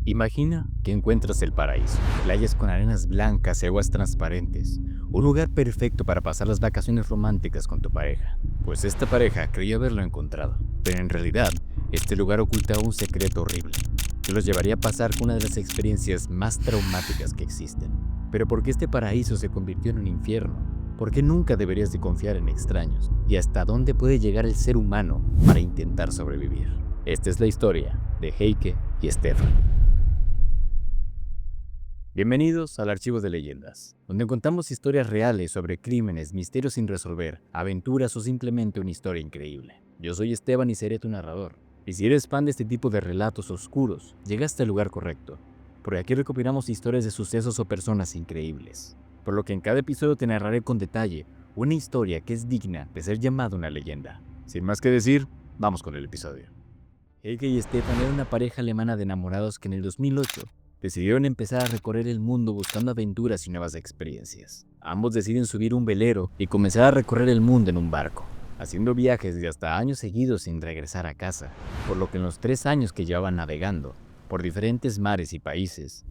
Imagina que encuentras el paraíso, playas con arenas blancas y aguas transparentes, un lugar perfecto para pasar las vacaciones románticas con tu pareja. Pues esta pareja creía haberlo encontrado, pero en realidad este lugar ocultaba un secreto horrible, que los llevaría a pasar una de las experiencias más traumáticas que existen. Pero ¿por qué este paraíso se convirtió en un infierno? ¿Por qué nunca deberías de confiar en extraños? ¿Y hasta dónde puede llegar el ser humano para intentar sobrevivir? Esta es la historia de Heike y Stefan. Bienvenidos al Archivo de Leyendas, donde contamos historias reales sobre crímenes, misterios sin resolver, aventuras o simplemente una historia increíble. Yo soy Esteban y seré tu narrador. Y si eres fan de este tipo de relatos oscuros, llegaste al lugar correcto, porque aquí recopilamos historias de sucesos o personas increíbles. Por lo que en cada episodio te narraré con detalle una historia que es digna de ser llamada una leyenda. Sin más que decir, vamos con el episodio. Heike y Stefan eran una pareja alemana de enamorados que en el 2008 decidieron empezar a recorrer el mundo buscando aventuras y nuevas experiencias. Ambos deciden subir un velero y comenzar a recorrer el mundo en un barco, haciendo viajes de hasta años seguidos sin regresar a casa, por lo que en los 3 años que llevaban navegando por diferentes mares y países,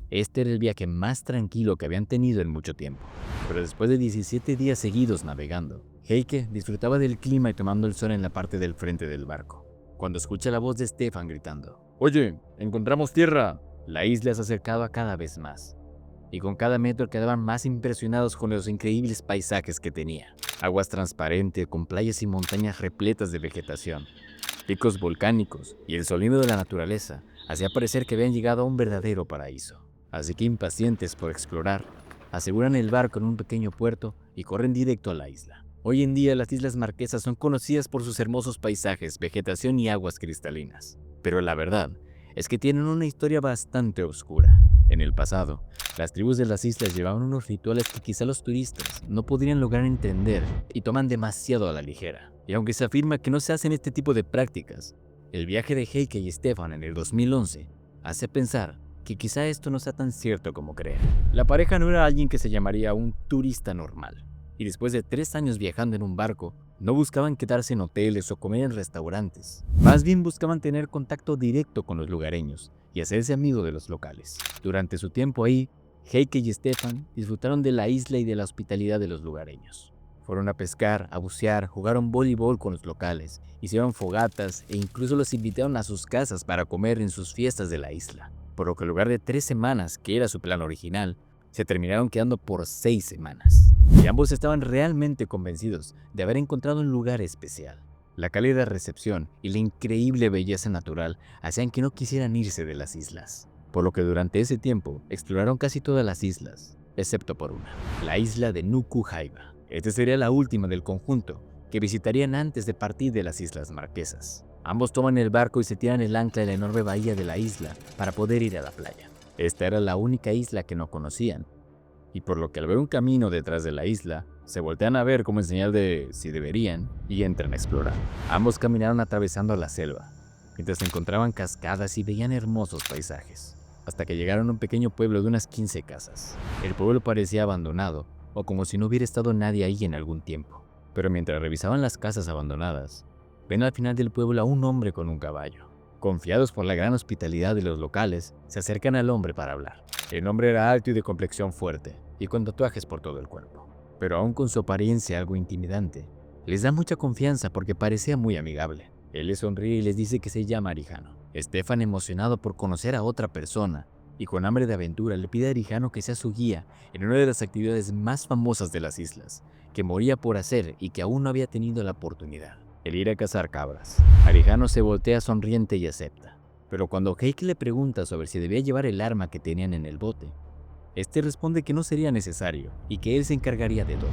este era el viaje más tranquilo que habían tenido en mucho tiempo. Pero después de 17 días seguidos navegando, Heike disfrutaba del clima y tomando el sol en la parte del frente del barco, cuando escucha la voz de Stefan gritando: «Oye, encontramos tierra». La isla se acercaba cada vez más, y con cada metro quedaban más impresionados con los increíbles paisajes que tenía. Aguas transparentes con playas y montañas repletas de vegetación, picos volcánicos y el sonido de la naturaleza hacía parecer que habían llegado a un verdadero paraíso. Así que impacientes por explorar, aseguran el barco en un pequeño puerto y corren directo a la isla. Hoy en día las Islas Marquesas son conocidas por sus hermosos paisajes, vegetación y aguas cristalinas. Pero la verdad es que tienen una historia bastante oscura. En el pasado, las tribus de las islas llevaban unos rituales que quizá los turistas no podrían lograr entender y toman demasiado a la ligera. Y aunque se afirma que no se hacen este tipo de prácticas, el viaje de Heike y Stefan en el 2011 hace pensar que quizá esto no sea tan cierto como creen. La pareja no era alguien que se llamaría un turista normal, y después de 3 años viajando en un barco, no buscaban quedarse en hoteles o comer en restaurantes. Más bien buscaban tener contacto directo con los lugareños y hacerse amigo de los locales. Durante su tiempo ahí, Heike y Stefan disfrutaron de la isla y de la hospitalidad de los lugareños. Fueron a pescar, a bucear, jugaron voleibol con los locales, hicieron fogatas e incluso los invitaron a sus casas para comer en sus fiestas de la isla. Por lo que en lugar de 3 semanas, que era su plan original, se terminaron quedando por 6 semanas. Y ambos estaban realmente convencidos de haber encontrado un lugar especial. La cálida recepción y la increíble belleza natural hacían que no quisieran irse de las islas. Por lo que durante ese tiempo exploraron casi todas las islas, excepto por una, la isla de Nuku Hiva. Esta sería la última del conjunto que visitarían antes de partir de las Islas Marquesas. Ambos toman el barco y se tiran el ancla en la enorme bahía de la isla para poder ir a la playa. Esta era la única isla que no conocían, y por lo que al ver un camino detrás de la isla, se voltean a ver como en señal de si deberían y entran a explorar. Ambos caminaron atravesando la selva, mientras encontraban cascadas y veían hermosos paisajes, hasta que llegaron a un pequeño pueblo de unas 15 casas. El pueblo parecía abandonado, o como si no hubiera estado nadie ahí en algún tiempo. Pero mientras revisaban las casas abandonadas, ven al final del pueblo a un hombre con un caballo. Confiados por la gran hospitalidad de los locales, se acercan al hombre para hablar. El hombre era alto y de complexión fuerte, y con tatuajes por todo el cuerpo. Pero aún con su apariencia algo intimidante, les da mucha confianza porque parecía muy amigable. Él les sonríe y les dice que se llama Arijano. Stefan, emocionado por conocer a otra persona y con hambre de aventura, le pide a Arijano que sea su guía en una de las actividades más famosas de las islas, que moría por hacer y que aún no había tenido la oportunidad: el ir a cazar cabras. Arijano se voltea sonriente y acepta. Pero cuando Heike le pregunta sobre si debía llevar el arma que tenían en el bote, este responde que no sería necesario y que él se encargaría de todo.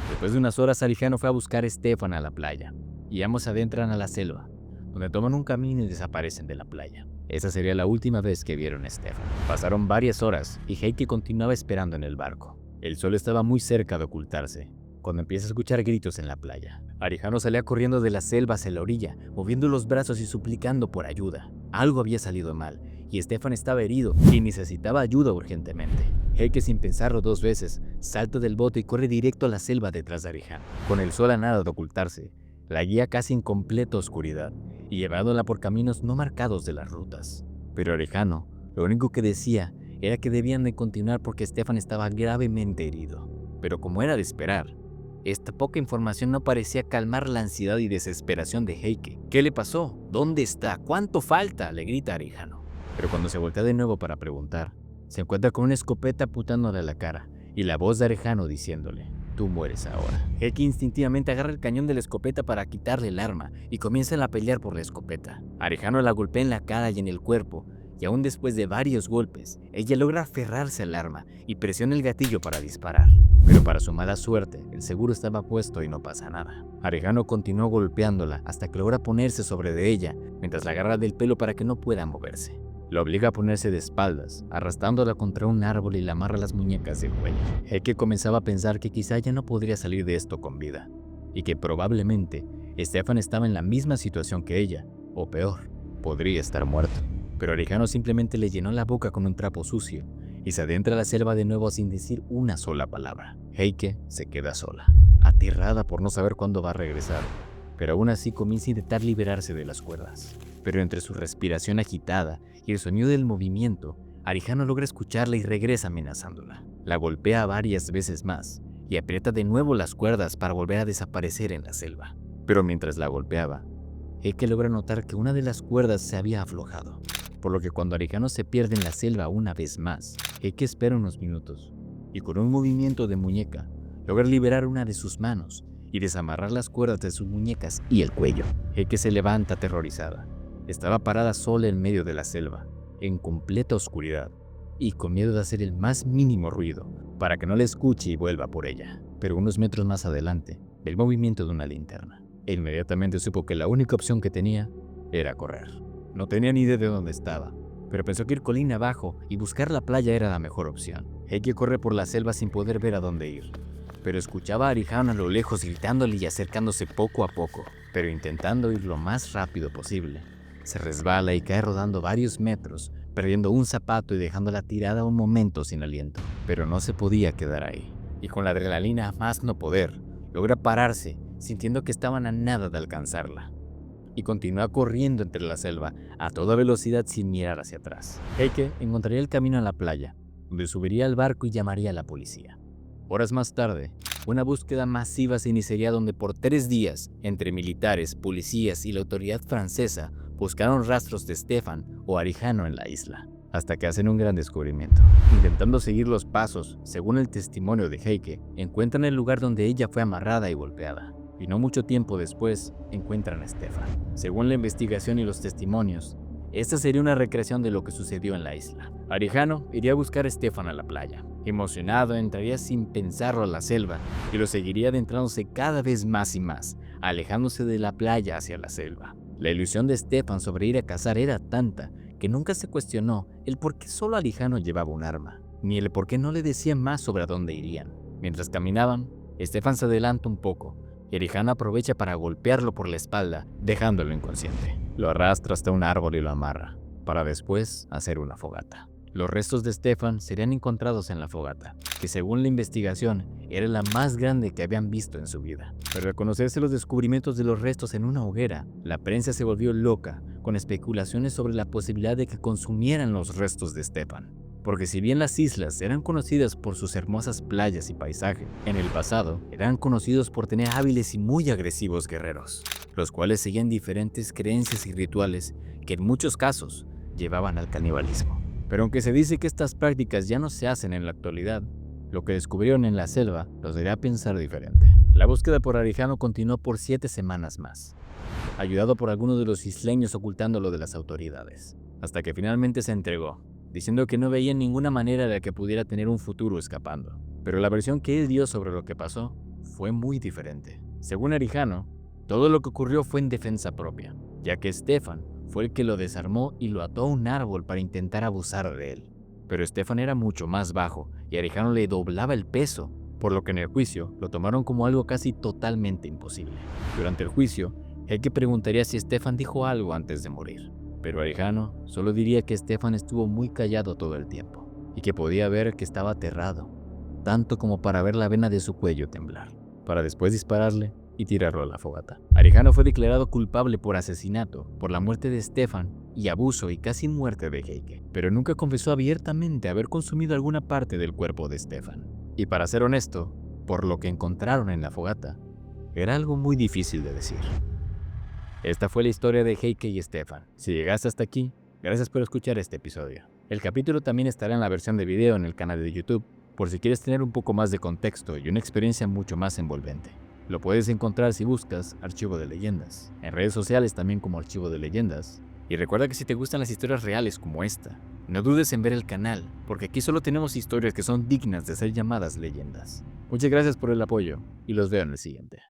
Después de unas horas, Arijano fue a buscar a Stefan a la playa, y ambos adentran a la selva, donde toman un camino y desaparecen de la playa. Esa sería la última vez que vieron a Stefan. Pasaron varias horas y Heike continuaba esperando en el barco. El sol estaba muy cerca de ocultarse, cuando empieza a escuchar gritos en la playa. Arijano salía corriendo de la selva hacia la orilla, moviendo los brazos y suplicando por ayuda. Algo había salido mal, y Stefan estaba herido y necesitaba ayuda urgentemente. Heike, sin pensarlo 2 veces, salta del bote y corre directo a la selva detrás de Arijano. Con el sol a nada de ocultarse, la guía casi en completa oscuridad y llevándola por caminos no marcados de las rutas. Pero Arijano Lo único que decía era que debían de continuar porque Stefan estaba gravemente herido. Pero como era de esperar, esta poca información no parecía calmar la ansiedad y desesperación de Heike. ¿Qué le pasó? ¿Dónde está? ¿Cuánto falta?, le grita Arejano. Pero cuando se voltea de nuevo para preguntar, se encuentra con una escopeta apuntándole a la cara y la voz de Arejano diciéndole: tú mueres ahora. Heike instintivamente agarra el cañón de la escopeta para quitarle el arma y comienzan a pelear por la escopeta. Arejano la golpea en la cara y en el cuerpo, y aún después de varios golpes, ella logra aferrarse al arma y presiona el gatillo para disparar. Pero para su mala suerte, el seguro estaba puesto y no pasa nada. Arejano continuó golpeándola hasta que logra ponerse sobre de ella, mientras la agarra del pelo para que no pueda moverse. La obliga a ponerse de espaldas, arrastrándola contra un árbol y la amarra las muñecas del cuello. Heike comenzaba a pensar que quizá ya no podría salir de esto con vida, y que probablemente Stefan estaba en la misma situación que ella, o peor, podría estar muerto. Pero Arejano simplemente le llenó la boca con un trapo sucio y se adentra a la selva de nuevo sin decir una sola palabra. Heike se queda sola, aterrada por no saber cuándo va a regresar, pero aún así comienza a intentar liberarse de las cuerdas. Pero entre su respiración agitada y el sonido del movimiento, Arejano logra escucharla y regresa amenazándola. La golpea varias veces más y aprieta de nuevo las cuerdas para volver a desaparecer en la selva. Pero mientras la golpeaba, Heike logra notar que una de las cuerdas se había aflojado, por lo que cuando Arejano se pierde en la selva una vez más, Heike espera unos minutos y con un movimiento de muñeca logra liberar una de sus manos y desamarrar las cuerdas de sus muñecas y el cuello. Heike se levanta aterrorizada. Estaba parada sola en medio de la selva, en completa oscuridad, y con miedo de hacer el más mínimo ruido para que no la escuche y vuelva por ella. Pero unos metros más adelante, ve el movimiento de una linterna, e inmediatamente supo que la única opción que tenía era correr. No tenía ni idea de dónde estaba, pero pensó que ir colina abajo y buscar la playa era la mejor opción. Heike corre por la selva sin poder ver a dónde ir, pero escuchaba a Arejano a lo lejos gritándole y acercándose poco a poco, pero intentando ir lo más rápido posible. Se resbala y cae rodando varios metros, perdiendo un zapato y dejándola tirada un momento sin aliento. Pero no se podía quedar ahí, y con la adrenalina a más no poder, logra pararse, sintiendo que estaban a nada de alcanzarla. Y continúa corriendo entre la selva a toda velocidad sin mirar hacia atrás. Heike encontraría el camino a la playa, donde subiría al barco y llamaría a la policía. Horas más tarde, una búsqueda masiva se iniciaría donde por 3 días, entre militares, policías y la autoridad francesa, buscaron rastros de Stefan o Arejano en la isla, hasta que hacen un gran descubrimiento. Intentando seguir los pasos, según el testimonio de Heike, encuentran el lugar donde ella fue amarrada y golpeada. Y no mucho tiempo después, encuentran a Stefan. Según la investigación y los testimonios, esta sería una recreación de lo que sucedió en la isla. Arejano iría a buscar a Stefan a la playa. Emocionado, entraría sin pensarlo a la selva y lo seguiría adentrándose cada vez más y más, alejándose de la playa hacia la selva. La ilusión de Stefan sobre ir a cazar era tanta que nunca se cuestionó el por qué solo Arejano llevaba un arma, ni el por qué no le decía más sobre a dónde irían. Mientras caminaban, Stefan se adelanta un poco y Arejano aprovecha para golpearlo por la espalda, dejándolo inconsciente. Lo arrastra hasta un árbol y lo amarra, para después hacer una fogata. Los restos de Stefan serían encontrados en la fogata, que según la investigación era la más grande que habían visto en su vida. Pero al conocerse los descubrimientos de los restos en una hoguera, la prensa se volvió loca con especulaciones sobre la posibilidad de que consumieran los restos de Stefan. Porque si bien las islas eran conocidas por sus hermosas playas y paisaje, en el pasado eran conocidos por tener hábiles y muy agresivos guerreros, los cuales seguían diferentes creencias y rituales que en muchos casos llevaban al canibalismo. Pero aunque se dice que estas prácticas ya no se hacen en la actualidad, lo que descubrieron en la selva los haría pensar diferente. La búsqueda por Arejano continuó por 7 semanas más, ayudado por algunos de los isleños ocultándolo de las autoridades, hasta que finalmente se entregó, diciendo que no veía ninguna manera de que pudiera tener un futuro escapando. Pero la versión que él dio sobre lo que pasó fue muy diferente. Según Arejano, todo lo que ocurrió fue en defensa propia, ya que Stefan fue el que lo desarmó y lo ató a un árbol para intentar abusar de él. Pero Stefan era mucho más bajo y Arejano le doblaba el peso, por lo que en el juicio lo tomaron como algo casi totalmente imposible. Durante el juicio, Heike preguntaría si Stefan dijo algo antes de morir, pero Arejano solo diría que Stefan estuvo muy callado todo el tiempo y que podía ver que estaba aterrado, tanto como para ver la vena de su cuello temblar, para después dispararle y tirarlo a la fogata. Arejano fue declarado culpable por asesinato por la muerte de Stefan y abuso y casi muerte de Heike, pero nunca confesó abiertamente haber consumido alguna parte del cuerpo de Stefan. Y para ser honesto, por lo que encontraron en la fogata, era algo muy difícil de decir. Esta fue la historia de Heike y Stefan. Si llegaste hasta aquí, gracias por escuchar este episodio. El capítulo también estará en la versión de video en el canal de YouTube, por si quieres tener un poco más de contexto y una experiencia mucho más envolvente. Lo puedes encontrar si buscas Archivo de Leyendas, en redes sociales también como Archivo de Leyendas. Y recuerda que si te gustan las historias reales como esta, no dudes en ver el canal, porque aquí solo tenemos historias que son dignas de ser llamadas leyendas. Muchas gracias por el apoyo y los veo en el siguiente.